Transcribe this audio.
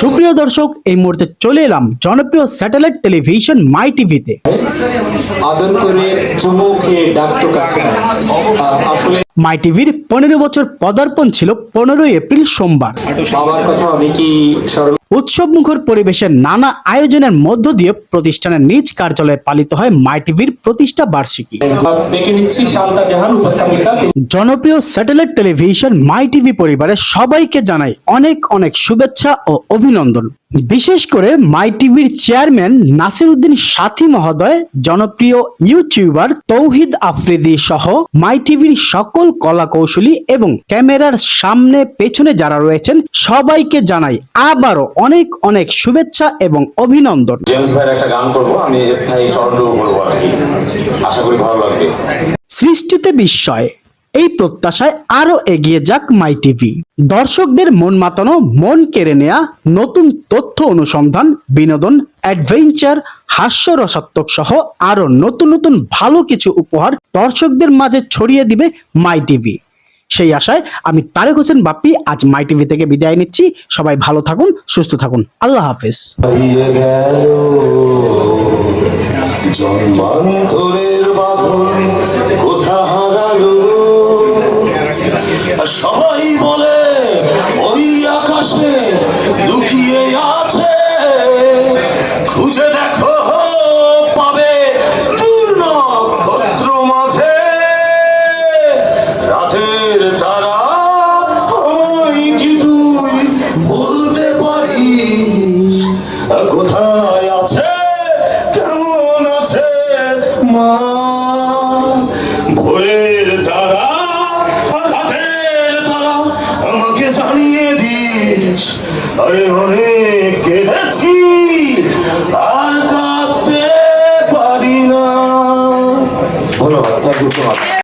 সুপ্রিয় দর্শক, এই মুহূর্তে চলে এলাম জনপ্রিয় স্যাটেলাইট টেলিভিশন মাই টিভিতে। আদর করে চুমু খেয়ে ডাকতো কাছে। মাই টিভির 15 বছর পদার্পণ ছিল 15 এপ্রিল সোমবার। বাবার কথা অনেকেই উৎসব মুখর পরিবেশের নানা আয়োজনের মধ্য দিয়ে প্রতিষ্ঠানের নিজ কার্যালয়ে পালিত হয় মাই টিভির প্রতিষ্ঠা বার্ষিকী। দেখে নিচ্ছি শান্তা জাহান উপস্থাপিকা। জনপ্রিয় স্যাটেলাইট টেলিভিশন মাই টিভি পরিবারের সবাইকে জানাই অনেক অনেক শুভেচ্ছা ও অভিনন্দন। বিশেষ করে মাই টিভির চেয়ারম্যান নাসির উদ্দিন সাথী মহোদয়, জনপ্রিয় ইউটিউবার তৌহিদ আফ্রিদি সহ মাই টিভির সকল কলা কৌশলী এবং ক্যামেরার সামনে পেছনে যারা রয়েছেন সবাইকে জানাই আবারও অনেক অনেক শুভেচ্ছা এবং অভিনন্দন। জেমস ভাইয়ের একটা গান করবো, আমি স্থায়ী চরণরূপ বলবো আর কি, আশা করি ভালো লাগবে। সৃষ্টিতে বিস্ময়, এই প্রত্যাশায় আরো এগিয়ে যাক মাই টিভি। দর্শকদের মন মাতানো, মন কেড়ে নেয়া নতুন তথ্য অনুসন্ধান, বিনোদন, অ্যাডভেঞ্চার, হাস্যরসাত্মক সহ আরো নতুন নতুন ভালো কিছু উপহার দর্শকদের মাঝে ছড়িয়ে দিবে মাই টিভি। সেই আশায় আমি তারেক হোসেন বাপ্পি আজ মাই টিভি থেকে বিদায় নিচ্ছি। সবাই ভালো থাকুন, সুস্থ থাকুন, আল্লাহ হাফেজ। জন্মান্তরের বাঁধন কোথা হারালো, সবাই বলে ওই আকাশে লুকিয়ে আছে, খুঁজে দেখো পাবে পূর্ণ নক্ষত্র মাঝে, রাতের তারা আমায় কি তুই বলতে পারিস, কোথায় আছে কেমন আছে মা, ভোরের তারা রাতের তারা আমাকে জানিয়ে দিস, আরে অনেক কেঁদেছি আর কাঁদতে পারি না। ধন্যবাদ, থ্যাংক ইউ সো মাচ।